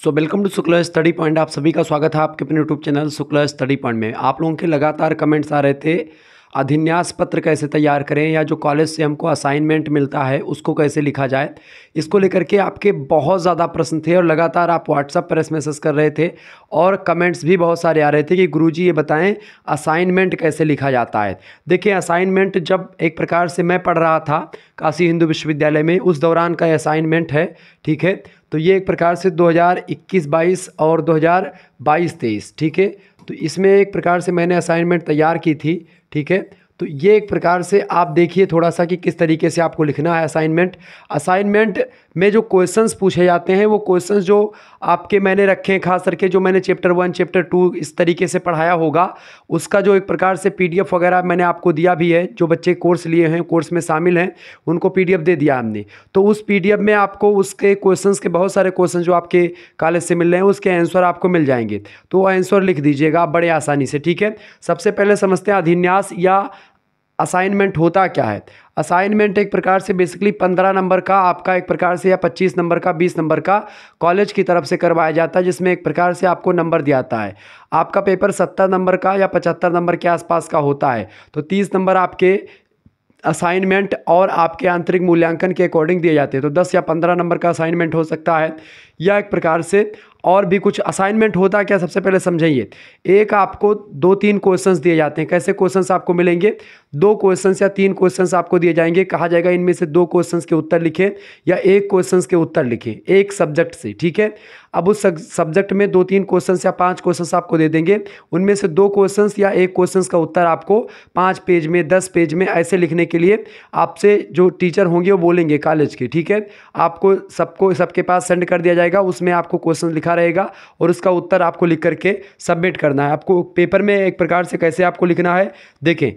Welcome to Shukla Study Point. आप सभी का स्वागत है आपके अपने YouTube channel Shukla Study Point में। आप लोगों के लगातार कमेंट्स आ रहे थे अधिन्यास पत्र कैसे तैयार करें या जो कॉलेज से हमको असाइनमेंट मिलता है उसको कैसे लिखा जाए। इसको लेकर के आपके बहुत ज़्यादा प्रश्न थे और लगातार आप व्हाट्सएप पर मैसेज कर रहे थे और कमेंट्स भी बहुत सारे आ रहे थे कि गुरुजी ये बताएं असाइनमेंट कैसे लिखा जाता है। देखिए, असाइनमेंट जब एक प्रकार से मैं पढ़ रहा था काशी हिंदू विश्वविद्यालय में, उस दौरान का असाइनमेंट है, ठीक है। तो ये एक प्रकार से 2021-22 और 2022-23, ठीक है। तो इसमें एक प्रकार से मैंने असाइनमेंट तैयार की थी, ठीक है। तो ये एक प्रकार से आप देखिए थोड़ा सा कि किस तरीके से आपको लिखना है असाइनमेंट में जो क्वेश्चंस पूछे जाते हैं वो क्वेश्चंस जो आपके मैंने रखे हैं, खास करके जो मैंने चैप्टर 1 चैप्टर 2 इस तरीके से पढ़ाया होगा उसका जो एक प्रकार से पीडीएफ वगैरह मैंने आपको दिया भी है। जो बच्चे कोर्स लिए हैं, कोर्स में शामिल हैं, उनको पीडीएफ दे दिया हमने। तो उस पीडीएफ में आपको उसके क्वेश्चंस के बहुत सारे क्वेश्चन जो आपके कॉलेज से मिल रहे हैं उसके आंसर आपको मिल जाएंगे। तो वो आंसर लिख दीजिएगा बड़े आसानी से, ठीक है। सबसे पहले समझते हैं अधिन्यास या असाइनमेंट होता क्या है। असाइनमेंट एक प्रकार से बेसिकली 15 नंबर का आपका एक प्रकार से या 25 नंबर का 20 नंबर का कॉलेज की तरफ से करवाया जाता है, जिसमें एक प्रकार से आपको नंबर दिया जाता है। आपका पेपर 70 नंबर का या 75 नंबर के आसपास का होता है। तो 30 नंबर आपके असाइनमेंट और आपके आंतरिक मूल्यांकन के अकॉर्डिंग दिए जाते हैं। तो 10 या 15 नंबर का असाइनमेंट हो सकता है या एक प्रकार से और भी कुछ। असाइनमेंट होता क्या, सबसे पहले समझिए। एक आपको 2-3 क्वेश्चंस दिए जाते हैं। कैसे क्वेश्चंस आपको मिलेंगे? 2 क्वेश्चंस या 3 क्वेश्चंस आपको दिए जाएंगे। कहा जाएगा इनमें से 2 क्वेश्चंस के उत्तर लिखें या 1 क्वेश्चंस के उत्तर लिखें एक सब्जेक्ट से, ठीक है। अब उस सब्जेक्ट में 2-3 क्वेश्चंस या 5 क्वेश्चंस आपको दे देंगे। उनमें से 2 क्वेश्चंस या 1 क्वेश्चंस का उत्तर आपको 5 पेज में 10 पेज में ऐसे लिखने के लिए आपसे जो टीचर होंगे वो बोलेंगे कॉलेज के, ठीक है। आपको सबके पास सेंड कर दिया जाएगा। उसमें आपको क्वेश्चन लिखा रहेगा और उसका उत्तर आपको लिख करके सबमिट करना है। आपको पेपर में एक प्रकार से कैसे आपको लिखना है, देखें,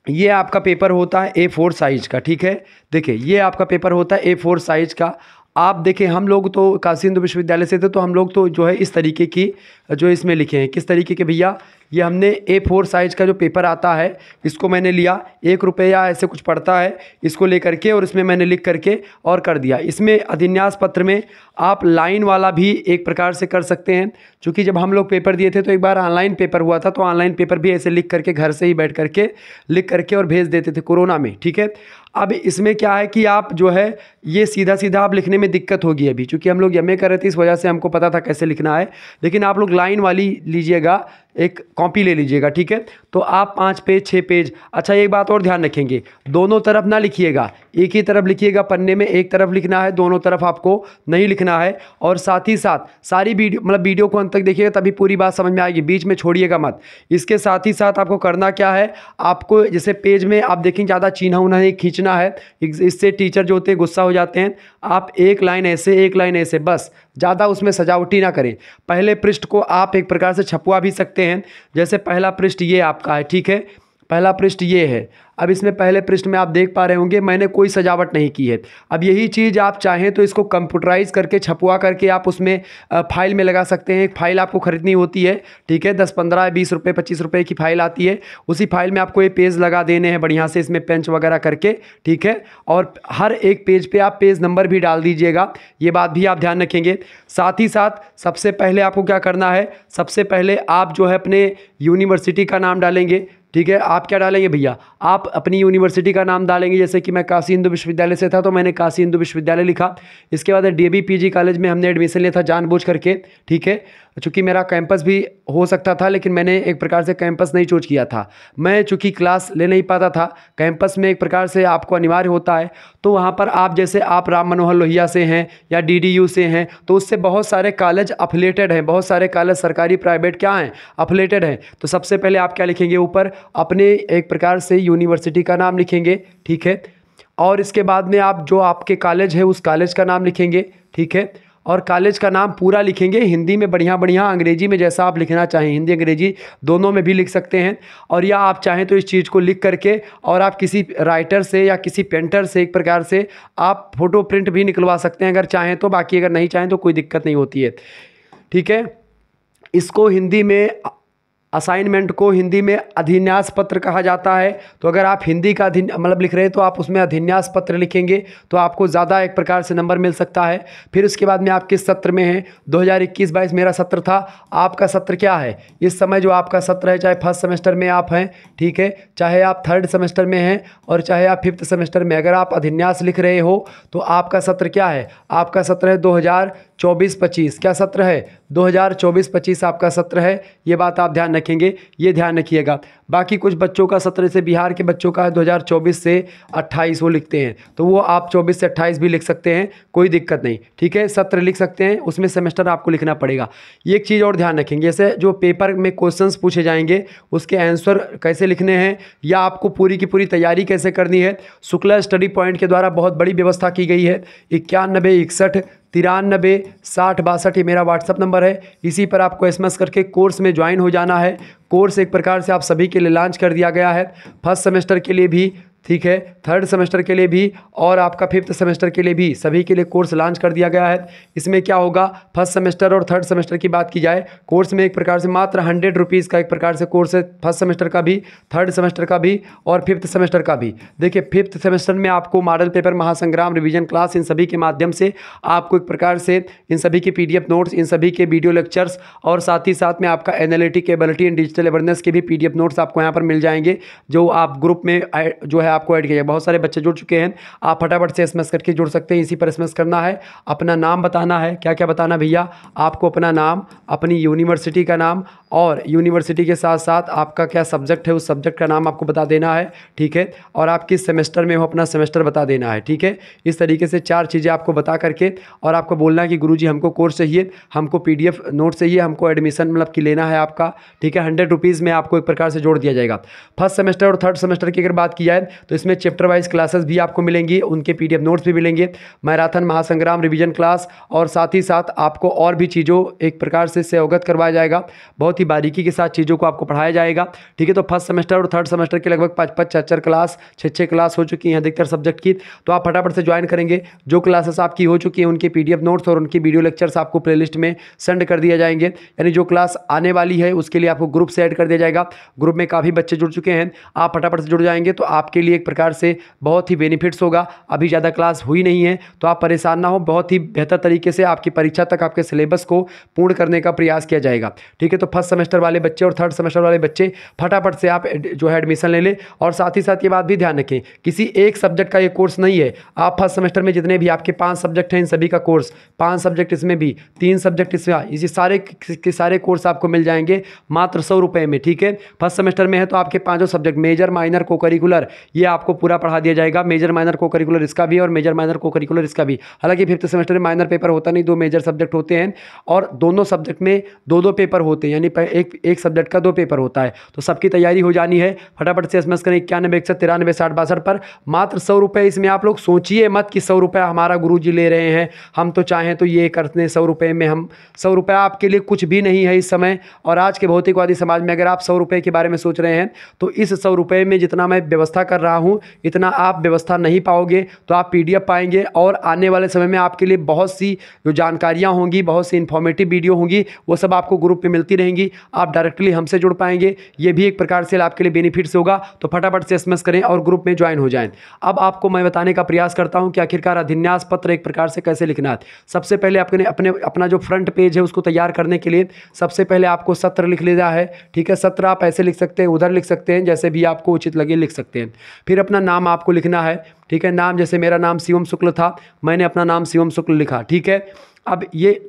ये आपका पेपर होता है A4 साइज का, ठीक है। देखिए, ये आपका पेपर होता है A4 साइज का। आप देखें, हम लोग तो काशी हिंदू विश्वविद्यालय से थे, तो हम लोग तो जो है इस तरीके की जो इसमें लिखे हैं। किस तरीके के भैया? ये हमने A4 साइज का जो पेपर आता है इसको मैंने लिया, 1 रुपया ऐसे कुछ पड़ता है, इसको लेकर के और इसमें मैंने लिख करके और कर दिया। इसमें अधिन्यास पत्र में आप लाइन वाला भी एक प्रकार से कर सकते हैं। क्योंकि जब हम लोग पेपर दिए थे तो एक बार ऑनलाइन पेपर हुआ था, तो ऑनलाइन पेपर भी ऐसे लिख करके घर से ही बैठ करके लिख करके और भेज देते थे कोरोना में, ठीक है। अब इसमें क्या है कि आप जो है ये सीधा सीधा आप लिखने में दिक्कत होगी अभी, क्योंकि हम लोग एमए कर रहे थे, इस वजह से हमको पता था कैसे लिखना है। लेकिन आप लोग लाइन वाली लीजिएगा, एक कॉपी ले लीजिएगा, ठीक है। तो आप 5 पेज 6 पेज। अच्छा, एक बात और ध्यान रखेंगे, दोनों तरफ ना लिखिएगा, एक ही तरफ लिखिएगा। पन्ने में एक तरफ लिखना है, दोनों तरफ आपको नहीं लिखना है। और साथ ही साथ सारी वीडियो को अंत तक देखिएगा, तभी पूरी बात समझ में आएगी, बीच में छोड़िएगा मत। इसके साथ ही साथ आपको करना क्या है, आपको जैसे पेज में आप देखेंगे ज़्यादा चिन्ह उन्हें नहीं खींचना है, इससे टीचर जो होते हैं गुस्सा हो जाते हैं। आप एक लाइन ऐसे, एक लाइन ऐसे, बस ज़्यादा उसमें सजावटी ना करें। पहले पृष्ठ को आप एक प्रकार से छपवा भी सकते हैं। जैसे पहला पृष्ठ ये आपका है, ठीक है, पहला पृष्ठ ये है। अब इसमें पहले पृष्ठ में आप देख पा रहे होंगे मैंने कोई सजावट नहीं की है। अब यही चीज़ आप चाहें तो इसको कंप्यूटराइज करके छपवा करके आप उसमें फाइल में लगा सकते हैं। एक फाइल आपको खरीदनी होती है, ठीक है, 10 15 20 रुपये 25 रुपये की फाइल आती है। उसी फाइल में आपको ये पेज लगा देने हैं बढ़िया से, इसमें पेंच वगैरह करके, ठीक है। और हर एक पेज पे आप पेज नंबर भी डाल दीजिएगा, ये बात भी आप ध्यान रखेंगे। साथ ही साथ सबसे पहले आपको क्या करना है, सबसे पहले आप जो है अपने यूनिवर्सिटी का नाम डालेंगे, ठीक है। आप क्या डालेंगे भैया? आप अपनी यूनिवर्सिटी का नाम डालेंगे। जैसे कि मैं काशी हिंदू विश्वविद्यालय से था तो मैंने काशी हिंदू विश्वविद्यालय लिखा। इसके बाद डीएवी पीजी कॉलेज में हमने एडमिशन लिया था जानबूझ करके, ठीक है। चूँकि मेरा कैंपस भी हो सकता था, लेकिन मैंने एक प्रकार से कैंपस नहीं चूज किया था। मैं चूँकि क्लास ले नहीं पाता था, कैंपस में एक प्रकार से आपको अनिवार्य होता है। तो वहाँ पर आप जैसे आप राम मनोहर लोहिया से हैं या डीडीयू से हैं, तो उससे बहुत सारे कॉलेज अफिलेटेड हैं, बहुत सारे कॉलेज सरकारी प्राइवेट क्या हैं, अफिलेटेड हैं। तो सबसे पहले आप क्या लिखेंगे, ऊपर अपने एक प्रकार से यूनिवर्सिटी का नाम लिखेंगे, ठीक है। और इसके बाद में आप जो आपके कॉलेज है उस कॉलेज का नाम लिखेंगे, ठीक है। और कॉलेज का नाम पूरा लिखेंगे, हिंदी में बढ़िया बढ़िया, अंग्रेजी में जैसा आप लिखना चाहें, हिंदी अंग्रेजी दोनों में भी लिख सकते हैं। और या आप चाहें तो इस चीज़ को लिख करके और आप किसी राइटर से या किसी पेंटर से एक प्रकार से आप फोटो प्रिंट भी निकलवा सकते हैं अगर चाहें तो। बाकी अगर नहीं चाहें तो कोई दिक्कत नहीं होती है, ठीक है। इसको हिंदी में असाइनमेंट को हिंदी में अधिन्यास पत्र कहा जाता है। तो अगर आप हिंदी का मतलब लिख रहे हैं तो आप उसमें अधिन्यास पत्र लिखेंगे तो आपको ज़्यादा एक प्रकार से नंबर मिल सकता है। फिर उसके बाद में आप किस सत्र में हैं, 2021-22 मेरा सत्र था। आपका सत्र क्या है इस समय, जो आपका सत्र है, चाहे फर्स्ट सेमेस्टर में आप हैं, ठीक है, चाहे आप थर्ड सेमेस्टर में हैं और चाहे आप फिफ्थ सेमेस्टर में, अगर आप अधिन्यास लिख रहे हो तो आपका सत्र क्या है, आपका सत्र है 2024-25। क्या सत्र है, 2024-25 आपका सत्र है। ये बात आप ध्यान रखेंगे, ये ध्यान रखिएगा। बाकी कुछ बच्चों का सत्र, जैसे बिहार के बच्चों का है 2024 से 28 वो लिखते हैं, तो वो आप 24 से 28 भी लिख सकते हैं, कोई दिक्कत नहीं, ठीक है, सत्र लिख सकते हैं, उसमें सेमेस्टर आपको लिखना पड़ेगा। ये एक चीज़ और ध्यान रखेंगे, जैसे जो पेपर में क्वेश्चंस पूछे जाएंगे उसके आंसर कैसे लिखने हैं या आपको पूरी की पूरी तैयारी कैसे करनी है, शुक्ला स्टडी पॉइंट के द्वारा बहुत बड़ी व्यवस्था की गई है। 91 61 93 60 62 ये मेरा व्हाट्सअप नंबर है, इसी पर आपको SMS करके कोर्स में ज्वाइन हो जाना है। कोर्स एक प्रकार से आप सभी के लिए लॉन्च कर दिया गया है, फर्स्ट सेमेस्टर के लिए भी, ठीक है, थर्ड सेमेस्टर के लिए भी और आपका फिफ्थ सेमेस्टर के लिए भी, सभी के लिए कोर्स लॉन्च कर दिया गया है। इसमें क्या होगा, फर्स्ट सेमेस्टर और थर्ड सेमेस्टर की बात की जाए, कोर्स में एक प्रकार से मात्र 100 रुपीज़ का एक प्रकार से कोर्स है, फर्स्ट सेमेस्टर का भी, थर्ड सेमेस्टर का भी और फिफ्थ सेमेस्टर का भी। देखिए फिफ्थ सेमेस्टर में आपको मॉडल पेपर, महासंग्राम, रिवीजन क्लास, इन सभी के माध्यम से आपको एक प्रकार से इन सभी के PDF नोट्स, इन सभी के वीडियो लेक्चर्स और साथ ही साथ में आपका analytic ability and digital awareness के भी PDF नोट्स आपको यहाँ पर मिल जाएंगे, जो आप ग्रुप में जो है आपको ऐड किया। बहुत सारे बच्चे जुड़ चुके हैं, आप फटाफट से SMS करके जुड़ सकते हैं। इसी पर SMS करना है, अपना नाम बताना है, क्या क्या बताना भैया, आपको अपना नाम, अपनी यूनिवर्सिटी का नाम और यूनिवर्सिटी के साथ साथ आपका क्या सब्जेक्ट है उस सब्जेक्ट का नाम आपको बता देना है, ठीक है, और आप किस सेमेस्टर में हो अपना सेमेस्टर बता देना है, ठीक है। इस तरीके से 4 चीज़ें आपको बता करके और आपको बोलना है कि गुरुजी हमको कोर्स चाहिए, हमको PDF नोट चाहिए, हमको एडमिशन मतलब कि लेना है आपका, ठीक है। 100 रुपीज़ में आपको एक प्रकार से जोड़ दिया जाएगा। फर्स्ट सेमेस्टर और थर्ड सेमेस्टर की अगर बात की जाए तो इसमें चैप्टर वाइज क्लासेस भी आपको मिलेंगी, उनके PDF नोट्स भी मिलेंगे, मैराथन, महासंग्राम, रिवीजन क्लास और साथ ही साथ आपको और भी चीज़ों एक प्रकार से अवगत करवाया जाएगा, बहुत ही बारीकी के साथ चीज़ों को आपको पढ़ाया जाएगा, ठीक है। तो फर्स्ट सेमेस्टर और थर्ड सेमेस्टर के लगभग 5-5 4-4 क्लास, 6-6 क्लास हो चुकी हैं अधिकतर सब्जेक्ट की, तो आप फटाफट से ज्वाइन करेंगे। जो क्लासेस आपकी हो चुकी हैं उनके PDF नोट्स और उनकी वीडियो लेक्चर्स आपको प्लेलिस्ट में सेंड कर दिया जाएंगे, यानी जो क्लास आने वाली है उसके लिए आपको ग्रुप से ऐड कर दिया जाएगा। ग्रुप में काफ़ी बच्चे जुड़ चुके हैं, आप फटाफट से जुड़ जाएंगे तो आपके लिए एक प्रकार से बहुत ही बेनिफिट्स होगा। अभी ज़्यादा क्लास हुई नहीं है तो आप परेशान ना हो, बहुत ही बेहतर तरीके से आपकी परीक्षा तक आपके सिलेबस को पूर्ण करने का प्रयास किया जाएगा, ठीक है। तो फर्स्ट सेमेस्टर वाले बच्चे और थर्ड सेमेस्टर वाले बच्चे फटाफट से आप जो है एडमिशन ले लें। और साथ ही साथ ये बात भी ध्यान रखें, किसी एक सब्जेक्ट का ये कोर्स नहीं है, आप फर्स्ट सेमेस्टर में जितने भी आपके 5 सब्जेक्ट हैं इन सभी का कोर्स, 5 सब्जेक्ट इसमें भी, 3 सब्जेक्ट इसमें, इसी सारे के सारे कोर्स आपको मिल जाएंगे मात्र 100 रुपये में, ठीक है। फर्स्ट सेमेस्टर में है तो आपके 5 सब्जेक्ट मेजर, माइनर, को करिकुलर, ये आपको पूरा पढ़ा दिया जाएगा। मेजर माइनर को करिकुलर इसका भी और मेजर माइनर को करिकुलर इसका भी। हालांकि फिफ्थ सेमेस्टर में माइनर पेपर होता नहीं, 2 मेजर सब्जेक्ट होते हैं और दोनों सब्जेक्ट में 2-2 पेपर होते हैं, यानी एक सब्जेक्ट का 2 पेपर होता है। तो सबकी तैयारी हो जानी है, फटाफट से SMS करें 91 193 60 62 पर, मात्र 100 रुपये। इसमें आप लोग सोचिए मत कि 100 रुपये हमारा गुरुजी ले रहे हैं, हम तो चाहें तो ये करते हैं 100 रुपये में, हम 100 रुपये आपके लिए कुछ भी नहीं है इस समय। और आज के भौतिकवादी समाज में अगर आप 100 रुपये के बारे में सोच रहे हैं तो इस 100 रुपये में जितना मैं व्यवस्था कर रहा हूँ इतना आप व्यवस्था नहीं पाओगे। तो आप PDF पाएंगे और आने वाले समय में आपके लिए बहुत सी जो जानकारियाँ होंगी, बहुत सी इन्फॉर्मेटिव वीडियो होंगी, वो सब आपको ग्रुप पे मिलती रहेंगी, आप डायरेक्टली हमसे जुड़ पाएंगे, ये भी एक प्रकार से आपके लिए बेनिफिट्स होगा। तो फटाफट से SMS करें और ग्रुप में ज्वाइन हो जाएं। अब आपको मैं बताने का प्रयास करता हूं कि आखिरकार अधिन्यास पत्र एक प्रकार से कैसे लिखना है। सबसे पहले अपना जो फ्रंट पेज है उसको तैयार करने के लिए सबसे पहले आपको सत्र लिख लेना है, ठीक है। सत्र आप ऐसे लिख सकते हैं, उधर लिख सकते हैं, जैसे भी आपको उचित लगे लिख सकते हैं। फिर अपना नाम आपको लिखना है, ठीक है। नाम जैसे मेरा नाम शिवम शुक्ल था, मैंने अपना नाम शिवम शुक्ल लिखा, ठीक है। अब ये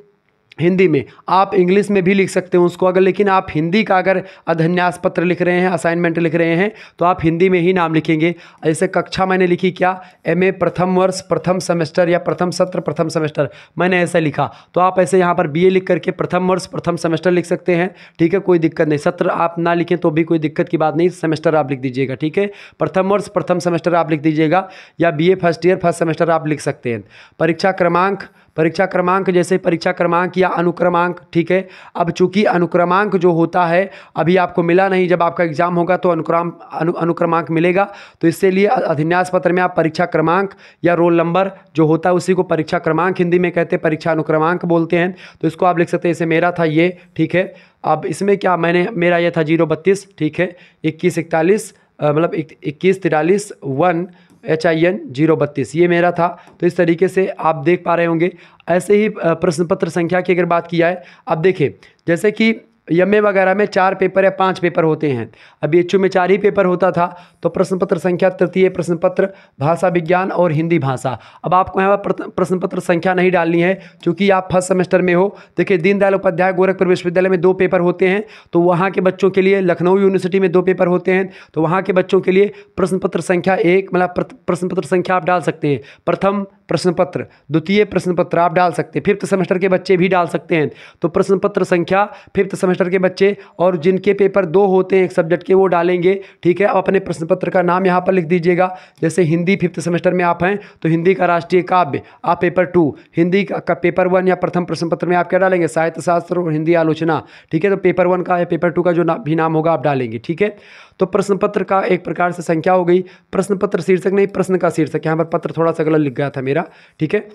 हिंदी में, आप इंग्लिश में भी लिख सकते हैं उसको, अगर लेकिन आप हिंदी का अगर अधिन्यास पत्र लिख रहे हैं, असाइनमेंट लिख रहे हैं तो आप हिंदी में ही नाम लिखेंगे। जैसे कक्षा मैंने लिखी क्या, MA प्रथम वर्ष प्रथम सेमेस्टर या प्रथम सत्र प्रथम सेमेस्टर, मैंने ऐसा लिखा। तो आप ऐसे यहाँ पर BA लिख करके प्रथम वर्ष प्रथम सेमेस्टर लिख सकते हैं, ठीक है, कोई दिक्कत नहीं। सत्र आप ना लिखें तो भी कोई दिक्कत की बात नहीं, सेमेस्टर आप लिख दीजिएगा, ठीक है। प्रथम वर्ष प्रथम सेमेस्टर आप लिख दीजिएगा या BA first year first semester आप लिख सकते हैं। परीक्षा क्रमांक परीक्षा क्रमांक जैसे परीक्षा क्रमांक या अनुक्रमांक, ठीक है। अब चूंकि अनुक्रमांक जो होता है अभी आपको मिला नहीं, जब आपका एग्जाम होगा तो अनुक्रमांक मिलेगा। तो इससे लिए अधिन्यास पत्र में आप परीक्षा क्रमांक या रोल नंबर जो होता है उसी को परीक्षा क्रमांक हिंदी में कहते हैं, परीक्षा अनुक्रमांक बोलते हैं। तो इसको आप लिख सकते हैं, जैसे मेरा था ये, ठीक है। अब इसमें क्या मेरा ये था 032, ठीक है, 2141 मतलब 2143 1 HIN 032 ये मेरा था। तो इस तरीके से आप देख पा रहे होंगे। ऐसे ही प्रश्न पत्र संख्या की अगर बात किया है, अब देखिए जैसे कि एमए वगैरह में 4 पेपर या 5 पेपर होते हैं, अभी एचयू में 4 ही पेपर होता था। तो प्रश्न पत्र संख्या तृतीय प्रश्न पत्र भाषा विज्ञान और हिंदी भाषा। अब आपको यहाँ पर प्रश्न पत्र संख्या नहीं डालनी है क्योंकि आप फर्स्ट सेमेस्टर में हो। देखिए दीनदयाल उपाध्याय गोरखपुर विश्वविद्यालय में 2 पेपर होते हैं, तो वहाँ के बच्चों के लिए लखनऊ यूनिवर्सिटी में 2 पेपर होते हैं, तो वहाँ के बच्चों के लिए प्रश्न पत्र संख्या 1 मतलब प्रश्न पत्र संख्या आप डाल सकते हैं। प्रथम प्रश्न पत्र, द्वितीय प्रश्न पत्र आप डाल सकते हैं। 5th सेमेस्टर के बच्चे भी डाल सकते हैं। तो प्रश्न पत्र संख्या 5th सेमेस्टर के बच्चे और जिनके पेपर 2 होते हैं एक सब्जेक्ट के वो डालेंगे, ठीक है। अपने प्रश्न पत्र का नाम यहाँ पर लिख दीजिएगा। जैसे हिंदी 5th सेमेस्टर में आप हैं तो हिंदी का राष्ट्रीय काव्य आप पेपर 2, हिंदी का पेपर 1 या प्रथम प्रश्न पत्र में आप क्या डालेंगे, साहित्य शास्त्र और हिंदी आलोचना, ठीक है। तो पेपर 1 का या पेपर 2 का जो भी नाम होगा आप डालेंगे, ठीक है। तो प्रश्न पत्र का एक प्रकार से संख्या हो गई। प्रश्न पत्र शीर्षक नहीं, प्रश्न का शीर्षक, यहाँ पर पत्र थोड़ा सा गलत लिख गया था मेरा, ठीक है।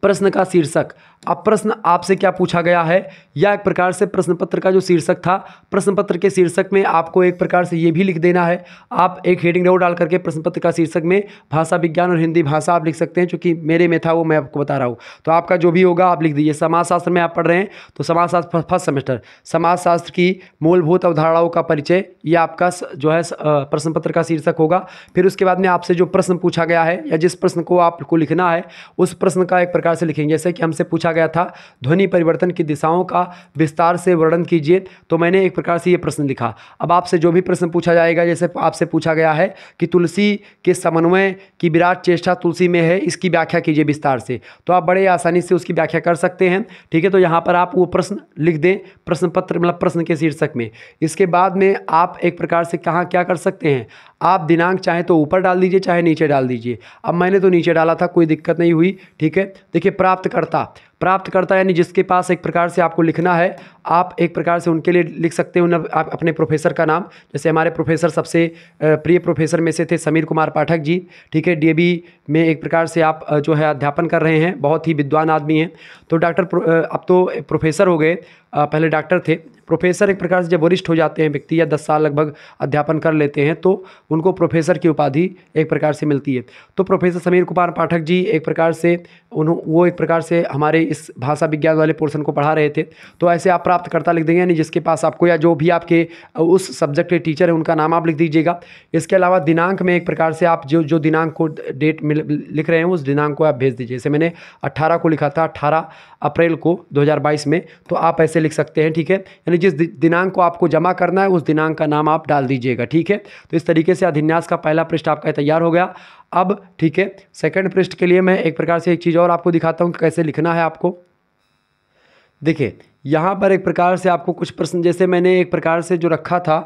प्रश्न का शीर्षक, अब प्रश्न आपसे क्या पूछा गया है या एक प्रकार से प्रश्न पत्र का जो शीर्षक था, प्रश्न पत्र के शीर्षक में आपको एक प्रकार से ये भी लिख देना है। आप एक हेडिंग रो डाल करके प्रश्न पत्र का शीर्षक में भाषा विज्ञान और हिंदी भाषा आप लिख सकते हैं, क्योंकि मेरे में था वो मैं आपको बता रहा हूँ। तो आपका जो भी होगा आप लिख दीजिए। समाजशास्त्र में आप पढ़ रहे हैं तो समाजशास्त्र फर्स्ट सेमेस्टर, समाजशास्त्र की मूलभूत अवधारणाओं का परिचय, ये आपका जो है प्रश्न पत्र का शीर्षक होगा। फिर उसके बाद में आपसे जो प्रश्न पूछा गया है या जिस प्रश्न को आपको लिखना है उस प्रश्न का एक प्रकार से लिखेंगे। जैसे कि हमसे पूछा गया था ध्वनि परिवर्तन की दिशाओं का विस्तार से वर्णन कीजिए, तो मैंने एक प्रकार से ये प्रश्न लिखा। अब आपसे जो भी प्रश्न पूछा जाएगा, जैसे आपसे पूछा गया है कि तुलसी के समन्वय की विराट चेष्टा तुलसी में है, इसकी व्याख्या कीजिए विस्तार से, तो आप बड़े आसानी से उसकी व्याख्या कर सकते हैं, ठीक है। तो यहाँ पर आप वो प्रश्न लिख दें प्रश्न पत्र मतलब प्रश्न के शीर्षक में। इसके बाद में आप एक प्रकार से कहाँ क्या कर सकते हैं, आप दिनांक चाहे तो ऊपर डाल दीजिए चाहे नीचे डाल दीजिए। अब मैंने तो नीचे डाला था, कोई दिक्कत नहीं हुई, ठीक है। देखिए प्राप्तकर्ता यानी जिसके पास एक प्रकार से आपको लिखना है, आप एक प्रकार से उनके लिए लिख सकते हैं आप अपने प्रोफेसर का नाम। जैसे हमारे प्रोफेसर सबसे प्रिय प्रोफेसर में से थे समीर कुमार पाठक जी, ठीक है। DAV में एक प्रकार से आप जो है अध्यापन कर रहे हैं, बहुत ही विद्वान आदमी हैं। तो अब तो प्रोफेसर हो गए, पहले डॉक्टर थे। प्रोफेसर एक प्रकार से जब वरिष्ठ हो जाते हैं व्यक्ति या 10 साल लगभग अध्यापन कर लेते हैं तो उनको प्रोफेसर की उपाधि एक प्रकार से मिलती है। तो प्रोफेसर समीर कुमार पाठक जी एक प्रकार से वो एक प्रकार से हमारे इस भाषा विज्ञान वाले पोर्शन को पढ़ा रहे थे। तो ऐसे आप प्राप्तकर्ता लिख देंगे, यानी जिसके पास आपको या जो भी आपके उस सब्जेक्ट के टीचर है उनका नाम आप लिख दीजिएगा। इसके अलावा दिनांक में एक प्रकार से आप जो दिनांक को डेट में लिख रहे हैं उस दिनांक को आप भेज दीजिए। जैसे मैंने 18 को लिखा था, 18 अप्रैल को 2022 में, तो आप ऐसे लिख सकते हैं, ठीक है। यानी जिस दिनांक को आपको जमा करना है उस दिनांक का नाम आप डाल दीजिएगा, ठीक है। तो इस तरीके से अधिन्यास का पहला पृष्ठ आपका तैयार हो गया। अब ठीक है, सेकंड पृष्ठ के लिए मैं एक प्रकार से एक चीज़ और आपको दिखाता हूँ कि कैसे लिखना है आपको। देखिए यहाँ पर एक प्रकार से आपको कुछ प्रश्न जैसे मैंने एक प्रकार से जो रखा था,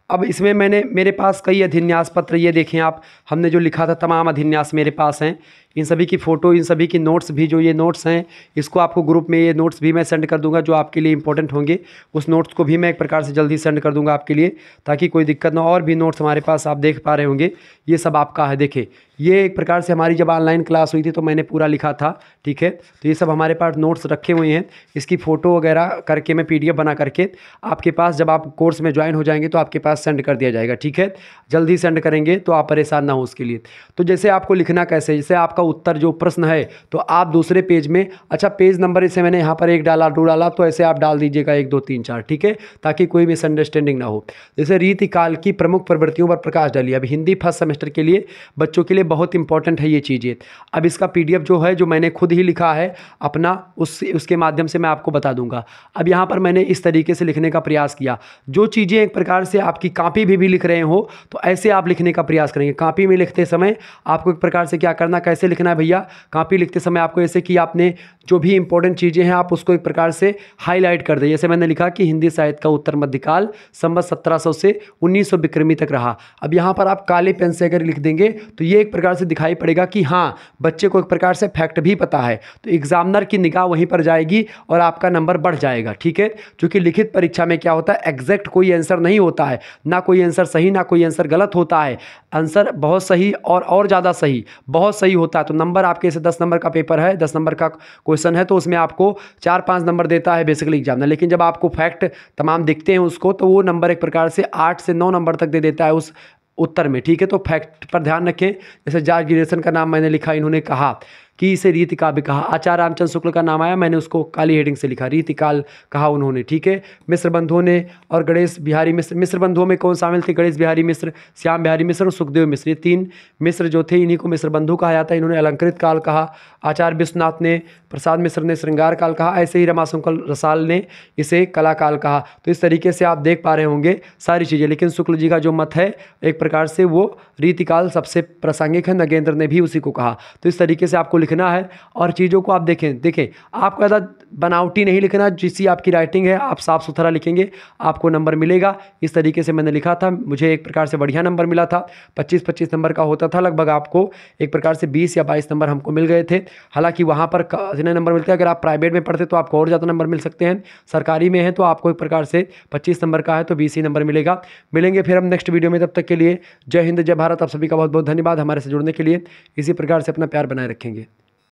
अब इसमें मेरे पास कई अधिन्यास पत्र, ये देखें आप, हमने जो लिखा था तमाम अधिन्यास मेरे पास हैं। इन सभी की फ़ोटो, इन सभी की नोट्स भी, जो ये नोट्स हैं इसको आपको ग्रुप में ये नोट्स भी मैं सेंड कर दूंगा जो आपके लिए इंपॉर्टेंट होंगे। उस नोट्स को भी मैं एक प्रकार से जल्दी सेंड कर दूंगा आपके लिए, ताकि कोई दिक्कत ना हो। और भी नोट्स हमारे पास आप देख पा रहे होंगे, ये सब आपका है। देखिए ये एक प्रकार से हमारी जब ऑनलाइन क्लास हुई थी तो मैंने पूरा लिखा था, ठीक है। तो ये सब हमारे पास नोट्स रखे हुए हैं, इसकी फ़ोटो वगैरह करके मैं PDF बना करके आपके पास जब आप कोर्स में ज्वाइन हो जाएंगे तो आपके पास सेंड कर दिया जाएगा, ठीक है। जल्दी सेंड करेंगे तो आप परेशान ना हो उसके लिए। तो जैसे आपको लिखना कैसे, जैसे आपका उत्तर जो प्रश्न है तो आप दूसरे पेज में, अच्छा पेज नंबर इसे मैंने यहाँ पर 1 डाला 2 डाला, तो ऐसे आप डाल दीजिएगा 1 2 3 4, ठीक है, ताकि कोई मिसअंडरस्टैंडिंग ना हो। जैसे रीतिकाल की प्रमुख प्रवृत्तियों पर प्रकाश डालिए। अब हिंदी फर्स्ट सेमेस्टर के लिए बच्चों के लिए बहुत इंपॉर्टेंट है ये चीज़ें। अब इसका PDF जो है जो मैंने खुद ही लिखा है अपना, उसके माध्यम से मैं आपको बता दूंगा। अब यहाँ पर मैंने इस तरीके से लिखने का प्रयास किया, जो चीज़ें एक प्रकार से आपकी कॉपी भी लिख रहे हो तो ऐसे आप लिखने का प्रयास करेंगे। कॉपी में लिखते समय आपको एक प्रकार से क्या करना, कैसे लिखना है भैया, कॉपी लिखते समय आपको ऐसे कि आपने जो भी इंपॉर्टेंट चीज़ें हैं आप उसको एक प्रकार से हाईलाइट कर दें। जैसे मैंने लिखा कि हिंदी साहित्य का उत्तर मध्यकाल संवत 1700 से 1900 विक्रमी तक रहा। अब यहाँ पर आप काले पेन से अगर लिख देंगे तो ये एक प्रकार से दिखाई पड़ेगा कि हाँ, बच्चे को एक प्रकार से फैक्ट भी पता है, तो एग्जामिनर की निगाह वहीं पर जाएगी और आपका नंबर बढ़ जाएगा। ठीक है, क्योंकि लिखित परीक्षा में क्या होता है, एग्जैक्ट कोई आंसर नहीं होता है, ना कोई आंसर सही ना कोई आंसर गलत होता है। आंसर बहुत सही और ज़्यादा सही, बहुत सही होता है तो नंबर आपके, जैसे 10 नंबर का पेपर है, 10 नंबर का क्वेश्चन है तो उसमें आपको 4-5 नंबर देता है बेसिकली एग्जामिनर, लेकिन जब आपको फैक्ट तमाम दिखते हैं उसको तो वो नंबर एक प्रकार से 8 से 9 नंबर तक दे देता है उस उत्तर में। ठीक है, तो फैक्ट पर ध्यान रखें। जैसे जॉर्ज गिरिसन का नाम मैंने लिखा, इन्होंने कहा कि इसे रीति काव्य कहा। आचार्य रामचंद्र शुक्ल का नाम आया, मैंने उसको काली हेडिंग से लिखा, रीति काल कहा उन्होंने। ठीक है, मिश्र बंधुओं ने और गणेश बिहारी मिश्र, मिश्र बंधुओं में कौन शामिल थे, गणेश बिहारी मिश्र, श्याम बिहारी मिश्र और सुखदेव मिश्र, ये 3 मिश्र जो थे इन्हीं को मिश्र बंधु कहा जाता है। इन्होंने अलंकृत काल कहा, आचार्य विश्वनाथ ने, प्रसाद मिश्र ने श्रृंगार काल कहा, ऐसे ही रमाशंकर रसाल ने इसे कला काल कहा। तो इस तरीके से आप देख पा रहे होंगे सारी चीज़ें, लेकिन शुक्ल जी का जो मत है एक प्रकार से वो रीतिकाल सबसे प्रासंगिक है, नगेंद्र ने भी उसी को कहा। तो इस तरीके से आपको लिखना है और चीज़ों को आप देखें आपको ज़्यादा बनावटी नहीं लिखना, जिससी आपकी राइटिंग है आप साफ़ सुथरा लिखेंगे आपको नंबर मिलेगा। इस तरीके से मैंने लिखा था, मुझे एक प्रकार से बढ़िया नंबर मिला था, 25-25 नंबर का होता था लगभग, आपको एक प्रकार से 20 या 22 नंबर हमको मिल गए थे। हालांकि वहाँ पर जितने नंबर मिलते हैं, अगर आप प्राइवेट में पढ़ते तो आपको और ज़्यादा नंबर मिल सकते हैं, सरकारी में है तो आपको एक प्रकार से 25 नंबर का है तो 20 ही नंबर मिलेगा। मिलेंगे फिर हम नेक्स्ट वीडियो में, तब तक के लिए जय हिंद जय भारत। आप सभी का बहुत बहुत धन्यवाद हमारे से जुड़ने के लिए। इसी प्रकार से अपना प्यार बनाए रखेंगे।